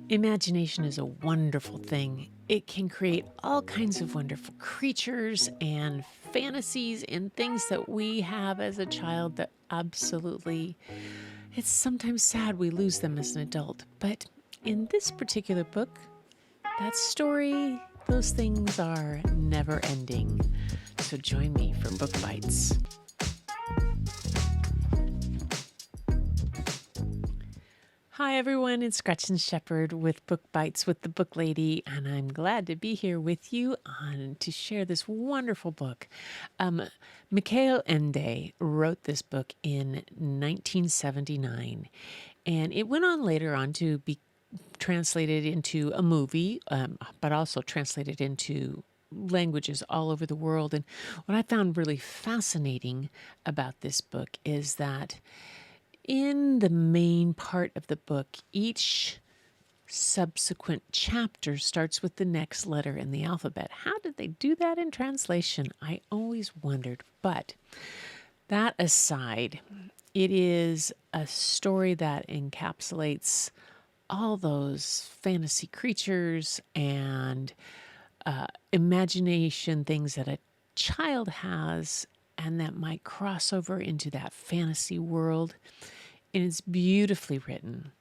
Imagination is a wonderful thing. It can create all kinds of wonderful creatures and fantasies and things that we have as a child that absolutely, it's sometimes sad we lose them as an adult. But in this particular book, that story, those things are never ending. So join me for Book Bites. Hi everyone, it's Gretchen Shepherd with Book Bites with the Booklady, and I'm glad to be here with you to share this wonderful book. Mikhail Ende wrote this book in 1979, and it went on later on to be translated into a movie, but also translated into languages all over the world. And what I found really fascinating about this book is that in the main part of the book, each subsequent chapter starts with the next letter in the alphabet. How did they do that in translation? I always wondered. But that aside, it is a story that encapsulates all those fantasy creatures and imagination things that a child has and that might cross over into that fantasy world. And it's beautifully written.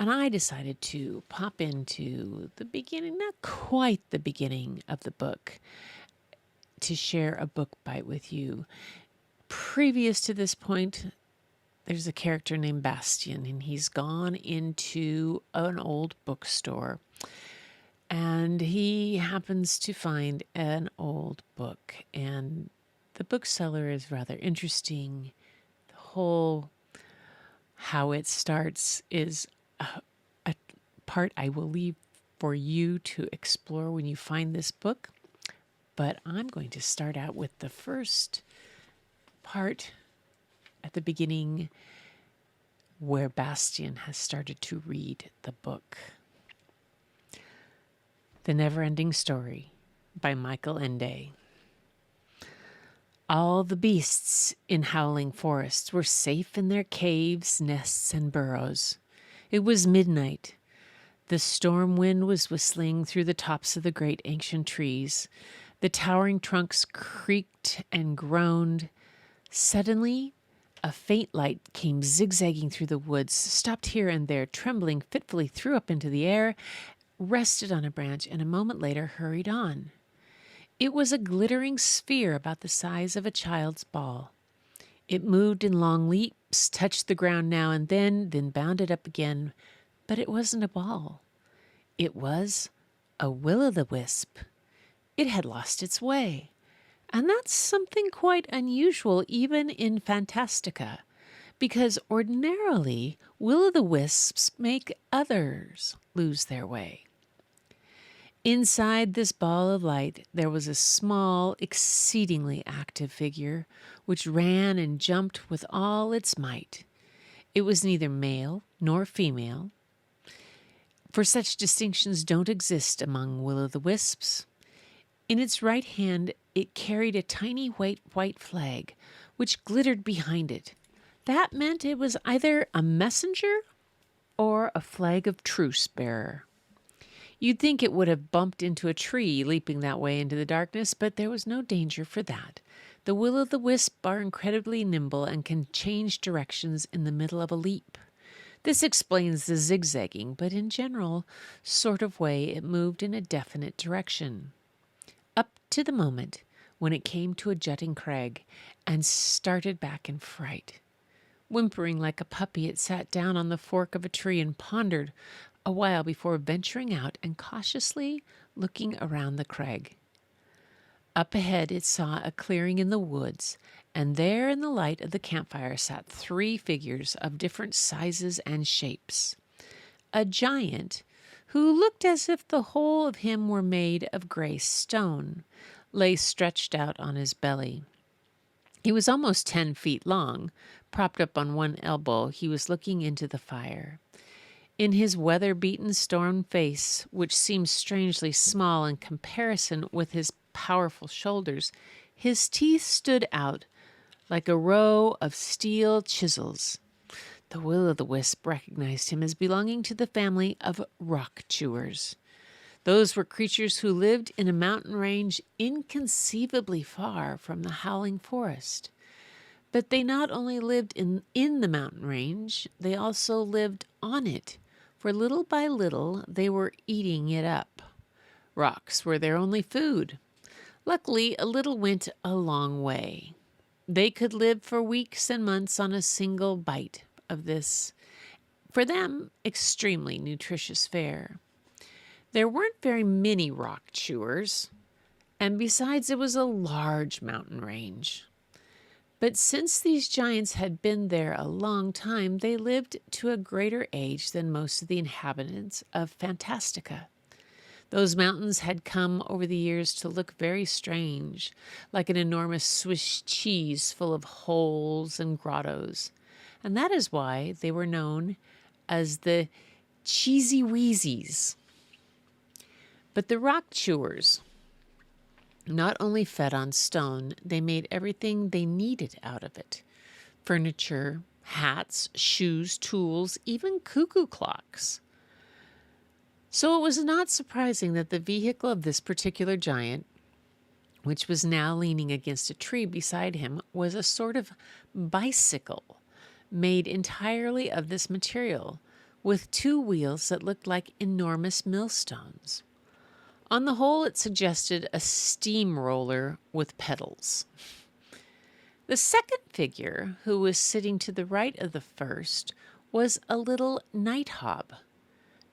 And I decided to pop into the beginning, not quite the beginning of the book, to share a book bite with you. Previous to this point, there's a character named Bastian, and he's gone into an old bookstore. And he happens to find an old book. And the bookseller is rather interesting. The whole how it starts is a part I will leave for you to explore when you find this book. But I'm going to start out with the first part at the beginning where Bastian has started to read the book. The Never-Ending Story by Michael Ende. All the beasts in howling forests were safe in their caves, nests, and burrows. It was midnight. The storm wind was whistling through the tops of the great ancient trees. The towering trunks creaked and groaned. Suddenly, a faint light came zigzagging through the woods, stopped here and there, trembling fitfully, threw up into the air, rested on a branch, and a moment later hurried on. It was a glittering sphere about the size of a child's ball. It moved in long leaps, touched the ground now and then bounded up again. But it wasn't a ball. It was a will-o'-the-wisp. It had lost its way. And that's something quite unusual even in Fantastica, because ordinarily will-o'-the-wisps make others lose their way. Inside this ball of light, there was a small, exceedingly active figure, which ran and jumped with all its might. It was neither male nor female, for such distinctions don't exist among will-o'-the-wisps. In its right hand, it carried a tiny white flag, which glittered behind it. That meant it was either a messenger or a flag of truce bearer. You'd think it would have bumped into a tree leaping that way into the darkness, but there was no danger for that. The will-o'-the-wisp are incredibly nimble and can change directions in the middle of a leap. This explains the zigzagging, but in general sort of way it moved in a definite direction. Up to the moment when it came to a jutting crag and started back in fright. Whimpering like a puppy, it sat down on the fork of a tree and pondered a while before venturing out and cautiously looking around the crag. Up ahead it saw a clearing in the woods, and there in the light of the campfire sat 3 figures of different sizes and shapes. A giant, who looked as if the whole of him were made of gray stone, lay stretched out on his belly. He was almost 10 feet long. Propped up on one elbow, he was looking into the fire. In his weather-beaten stone face, which seemed strangely small in comparison with his powerful shoulders, his teeth stood out like a row of steel chisels. The will-o'-the-wisp recognized him as belonging to the family of rock chewers. Those were creatures who lived in a mountain range inconceivably far from the howling forest. But they not only lived in the mountain range, they also lived on it, for little by little they were eating it up. Rocks were their only food. Luckily, a little went a long way. They could live for weeks and months on a single bite of this, for them, extremely nutritious fare. There weren't very many rock chewers, and besides, it was a large mountain range. But since these giants had been there a long time, they lived to a greater age than most of the inhabitants of Fantastica. Those mountains had come over the years to look very strange, like an enormous Swiss cheese full of holes and grottos. And that is why they were known as the Cheesy Wheezies. But the rock chewers not only fed on stone, they made everything they needed out of it. Furniture, hats, shoes, tools, even cuckoo clocks. So it was not surprising that the vehicle of this particular giant, which was now leaning against a tree beside him, was a sort of bicycle made entirely of this material, with two wheels that looked like enormous millstones. On the whole, it suggested a steamroller with pedals. The second figure, who was sitting to the right of the first, was a little night hob.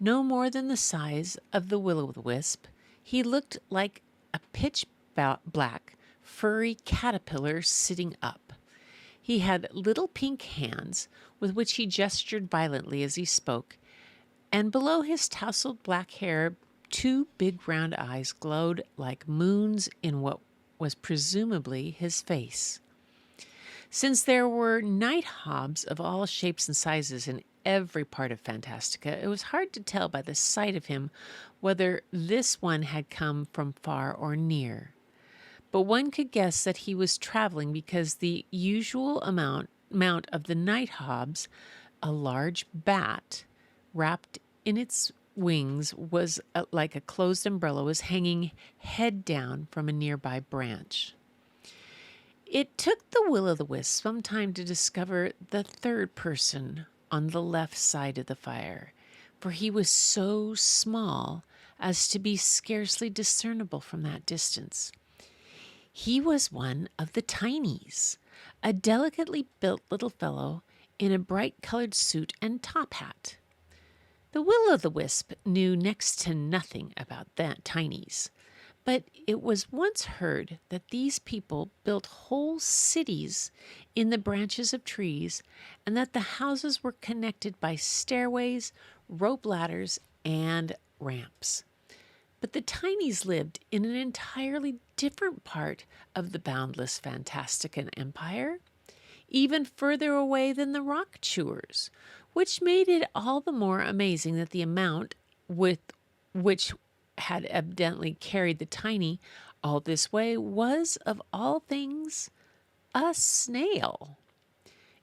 No more than the size of the will-o'-the-wisp, he looked like a pitch-black, furry caterpillar sitting up. He had little pink hands with which he gestured violently as he spoke, and below his tousled black hair, two big round eyes glowed like moons in what was presumably his face. Since there were night hobs of all shapes and sizes in every part of Fantastica, it was hard to tell by the sight of him whether this one had come from far or near. But one could guess that he was traveling because the usual amount of the night hobs, a large bat wrapped in its wings was like a closed umbrella, was hanging head down from a nearby branch. It took the will-o'-the-wisp some time to discover the third person on the left side of the fire, for he was so small as to be scarcely discernible from that distance. He was one of the tinies, a delicately built little fellow in a bright-colored suit and top hat. The will-o'-the-wisp knew next to nothing about that tinies, but it was once heard that these people built whole cities in the branches of trees, and that the houses were connected by stairways, rope ladders, and ramps. But the tinies lived in an entirely different part of the boundless Fantastican empire, even further away than the rock chewers, which made it all the more amazing that the amount with which had evidently carried the tiny all this way was, of all things, a snail.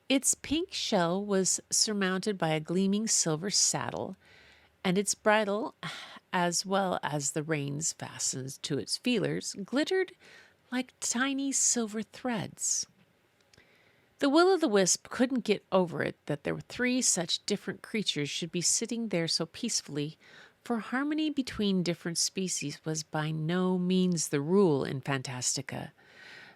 Its pink shell was surmounted by a gleaming silver saddle, and its bridle, as well as the reins fastened to its feelers, glittered like tiny silver threads. The will-o'-the-wisp couldn't get over it that there were three such different creatures should be sitting there so peacefully, for harmony between different species was by no means the rule in Fantastica.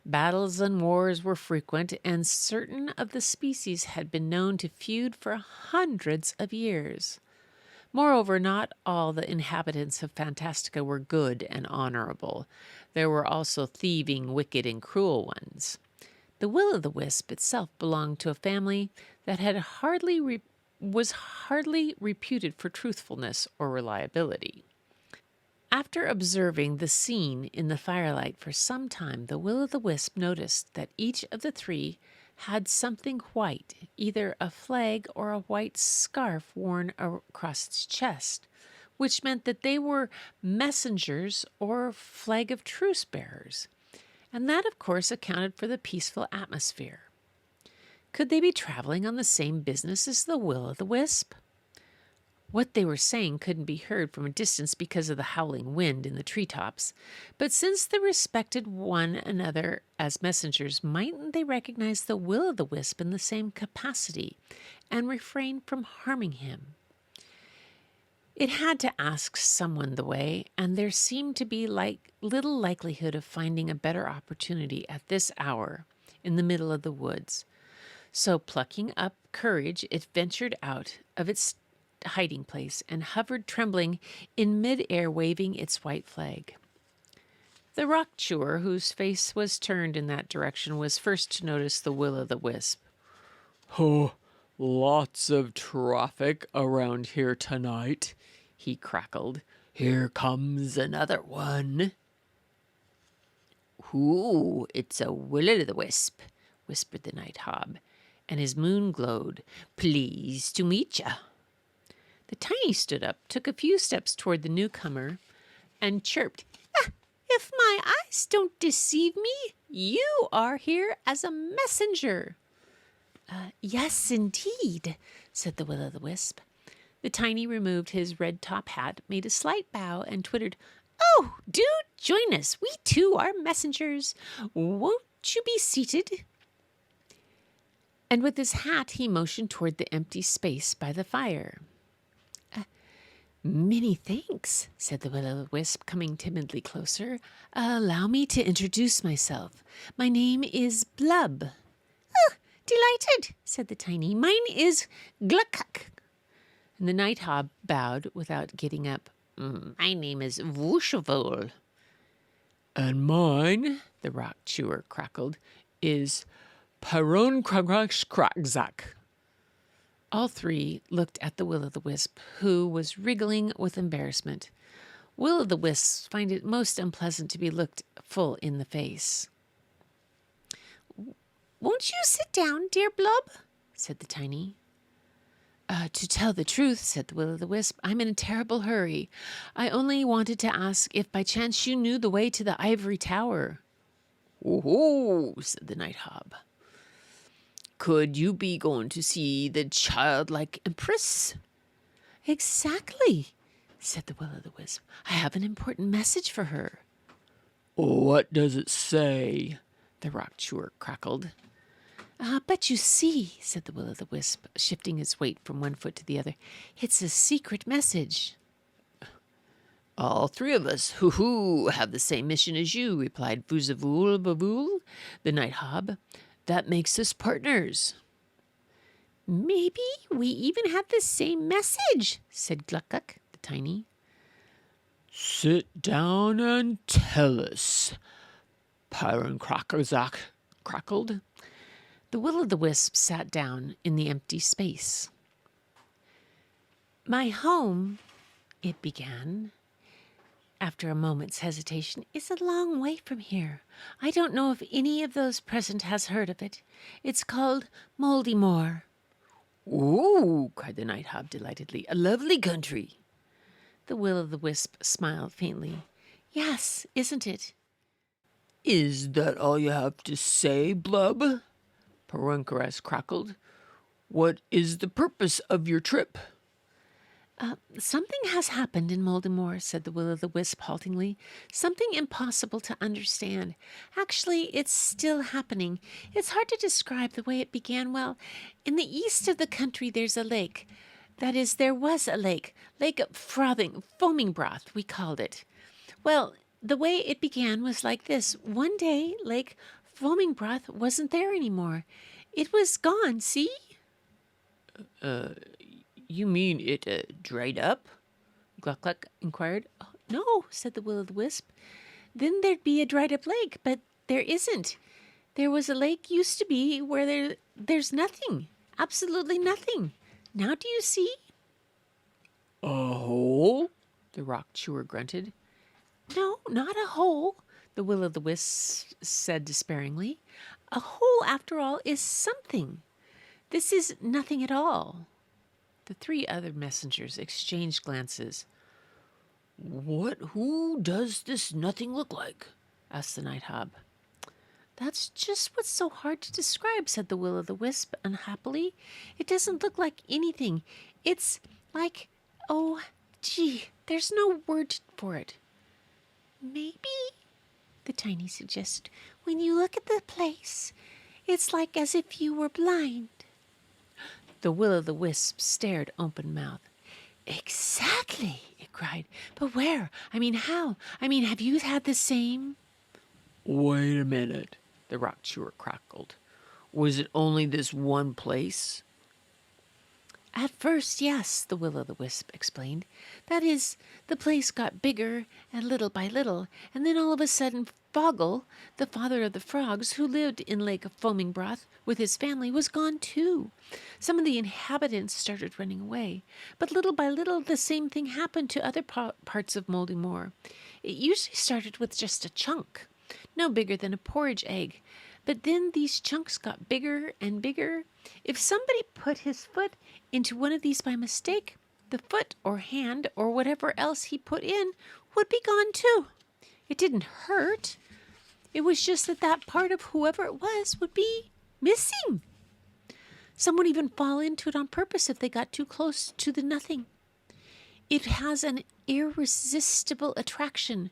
Battles and wars were frequent, and certain of the species had been known to feud for hundreds of years. Moreover, not all the inhabitants of Fantastica were good and honorable. There were also thieving, wicked, and cruel ones. The will-o'-the-wisp itself belonged to a family that was hardly reputed for truthfulness or reliability. After observing the scene in the firelight for some time, the will-o'-the-wisp noticed that each of the three had something white, either a flag or a white scarf worn across its chest, which meant that they were messengers or flag of truce bearers. And that, of course, accounted for the peaceful atmosphere. Could they be traveling on the same business as the will-o'-the-wisp? What they were saying couldn't be heard from a distance because of the howling wind in the treetops, but since they respected one another as messengers, mightn't they recognize the will-o'-the-wisp in the same capacity and refrain from harming him? It had to ask someone the way, and there seemed to be little likelihood of finding a better opportunity at this hour in the middle of the woods. So, plucking up courage, it ventured out of its hiding place and hovered trembling in mid-air, waving its white flag. The rock chewer, whose face was turned in that direction, was first to notice the will-o'-the-wisp. Oh, lots of traffic around here tonight, he crackled. Here comes another one. Ooh, it's a will-o'-the-wisp, whispered the night hob, and his moon glowed. Pleased to meet ya. The tiny stood up, took a few steps toward the newcomer, and chirped, If my eyes don't deceive me, you are here as a messenger. Yes, indeed, said the will-o'-the-wisp. The tiny removed his red top hat, made a slight bow, and twittered, Oh, do join us. We too are messengers. Won't you be seated? And with his hat, he motioned toward the empty space by the fire. Many thanks, said the will-o'-the-wisp, coming timidly closer. Allow me to introduce myself. My name is Blub. Delighted, said the tiny. Mine is Gluckuk. And the night hob bowed without getting up. My name is Wooshevol. And mine, the rock chewer crackled, is Paron-Krakzak. All three looked at the will-o'-the-wisp, who was wriggling with embarrassment. Will-o'-the-wisps find it most unpleasant to be looked full in the face. Won't you sit down, dear Blub? Said the tiny. To tell the truth, said the will-o'-the-wisp, I'm in a terrible hurry. I only wanted to ask if by chance you knew the way to the ivory tower. Oh, said the night hob. Could you be going to see the childlike empress? Exactly, said the will-o'-the-wisp. I have an important message for her. What does it say? The rock chewer crackled. But you see, said the will-o'-the-wisp, shifting his weight from one foot to the other, it's a secret message. All three of us, hoo-hoo, have the same mission as you, replied Foozavool-Bavool, the night hob. That makes us partners. Maybe we even have the same message, said Gluckuk, the tiny. Sit down and tell us, Paron-Krakzak crackled. The will-o'-the-wisp sat down in the empty space. My home, it began, after a moment's hesitation, is a long way from here. I don't know if any of those present has heard of it. It's called Moldymore. Ooh, cried the night hob delightedly. A lovely country. The will-o'-the-wisp smiled faintly. Yes, isn't it? Is that all you have to say, Blub? Paron-Krakzak crackled. What is the purpose of your trip? Something has happened in Moldymore, said the will-o'-the-wisp haltingly. Something impossible to understand. Actually, it's still happening. It's hard to describe the way it began. Well, in the east of the country, there's a lake. That is, there was a lake. Lake foaming broth, we called it. Well, the way it began was like this. One day, Lake Foaming Broth wasn't there anymore. It was gone, see? You mean it dried up? Gluck inquired. Oh, no, said the will-o'-the-wisp. Then there'd be a dried-up lake, but there isn't. There was a lake used to be where there's nothing. Absolutely nothing. Now do you see? A hole? The rock chewer grunted. No, not a hole, the will-o'-the-wisp said despairingly. A hole, after all, is something. This is nothing at all. The three other messengers exchanged glances. Who does this nothing look like? Asked the night hob. That's just what's so hard to describe, said the Will-o'-the-Wisp unhappily. It doesn't look like anything. It's like, oh, gee, there's no word for it. Maybe, the Tiny suggested, when you look at the place, it's like as if you were blind. The Will-o'-the-Wisp stared open-mouthed. Exactly, it cried. But where? I mean, how? I mean, have you had the same? Wait a minute, the rock chewer crackled. Was it only this one place? At first, yes, the Will-o'-the-Wisp explained. That is, the place got bigger and little by little, and then all of a sudden Foggle, the father of the frogs, who lived in Lake of Foaming Broth with his family, was gone too. Some of the inhabitants started running away, but little by little the same thing happened to other parts of Moldy Moor. It usually started with just a chunk, no bigger than a porridge egg, but then these chunks got bigger and bigger. If somebody put his foot into one of these by mistake, the foot or hand or whatever else he put in would be gone too. It didn't hurt. It was just that part of whoever it was would be missing. Some would even fall into it on purpose if they got too close to the nothing. It has an irresistible attraction.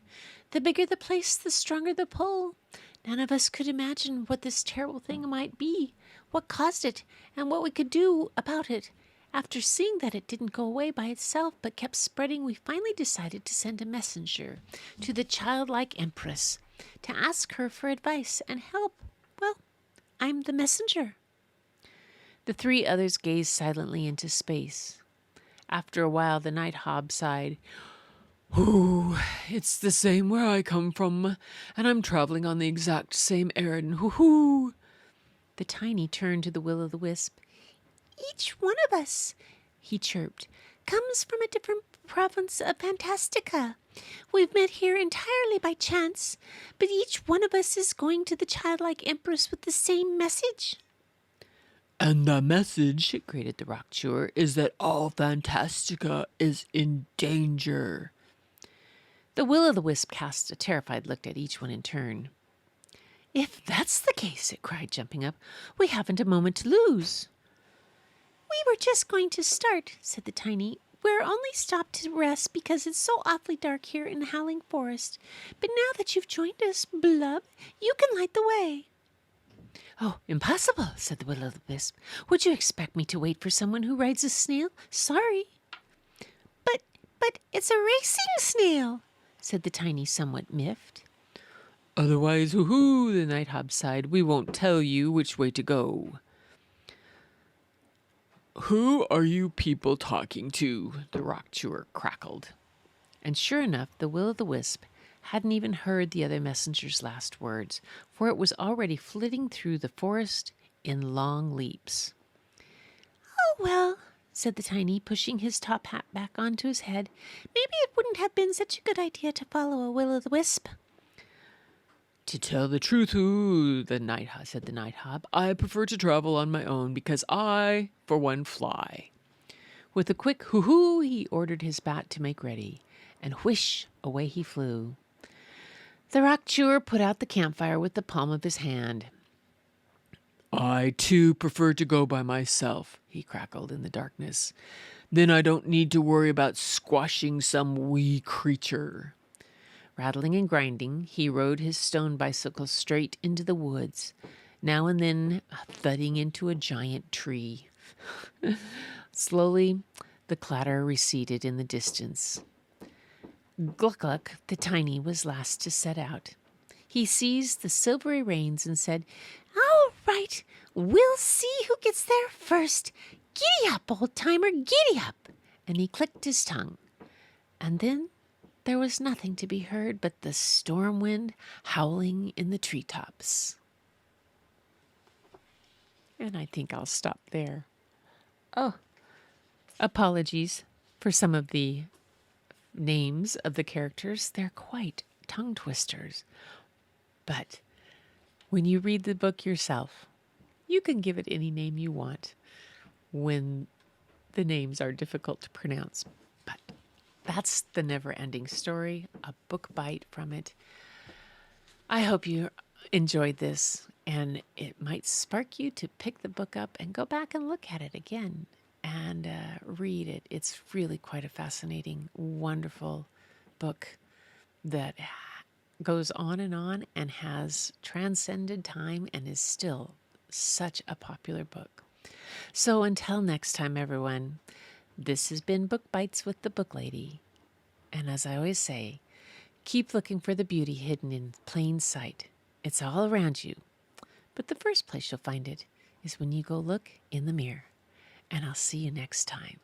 The bigger the place, the stronger the pull. None of us could imagine what this terrible thing might be, what caused it, and what we could do about it. After seeing that it didn't go away by itself but kept spreading, we finally decided to send a messenger to the childlike empress to ask her for advice and help. Well, I'm the messenger. The three others gazed silently into space. After a while, the night hob sighed. Ooh, it's the same where I come from, and I'm traveling on the exact same errand. Hoo-hoo! The Tiny turned to the Will-o'-the-Wisp. Each one of us, he chirped, comes from a different province of Fantastica. We've met here entirely by chance, but each one of us is going to the childlike empress with the same message. And the message, grated the rock chewer, is that all Fantastica is in danger. The Will-o'-the-Wisp cast a terrified look at each one in turn. If that's the case, it cried, jumping up, we haven't a moment to lose. We were just going to start, said the Tiny. We're only stopped to rest because it's so awfully dark here in the Howling Forest. But now that you've joined us, Blub, you can light the way. Oh, impossible, said the Will-o'-the-Wisp. Would you expect me to wait for someone who rides a snail? Sorry. But it's a racing snail, said the Tiny, somewhat miffed. Otherwise, hoo-hoo, the night hob sighed, we won't tell you which way to go. Who are you people talking to? The rock chewer crackled. And sure enough, the Will-o'-the-Wisp hadn't even heard the other messenger's last words, for it was already flitting through the forest in long leaps. Oh, well, said the Tiny, pushing his top hat back onto his head. Maybe it wouldn't have been such a good idea to follow a Will-o'-the-Wisp. To tell the truth, said the night hob, I prefer to travel on my own because I, for one, fly. With a quick hoo-hoo, he ordered his bat to make ready, and whish, away he flew. The rock chewer put out the campfire with the palm of his hand. I, too, prefer to go by myself, he crackled in the darkness. Then I don't need to worry about squashing some wee creature. Rattling and grinding, he rode his stone bicycle straight into the woods, now and then thudding into a giant tree. Slowly, the clatter receded in the distance. Gluck-Gluck, the Tiny, was last to set out. He seized the silvery reins and said, All right, we'll see who gets there first. Giddy up, old-timer, giddy up! And he clicked his tongue. And then there was nothing to be heard but the storm wind howling in the treetops. And I think I'll stop there. Oh, apologies for some of the names of the characters. They're quite tongue twisters. But when you read the book yourself, you can give it any name you want when the names are difficult to pronounce. But that's the never-ending story, a book bite from it. I hope you enjoyed this, and it might spark you to pick the book up and go back and look at it again and read it. It's really quite a fascinating, wonderful book that goes on and has transcended time and is still such a popular book. So until next time, everyone, this has been Book Bites with the Booklady. And as I always say, keep looking for the beauty hidden in plain sight. It's all around you. But the first place you'll find it is when you go look in the mirror. And I'll see you next time.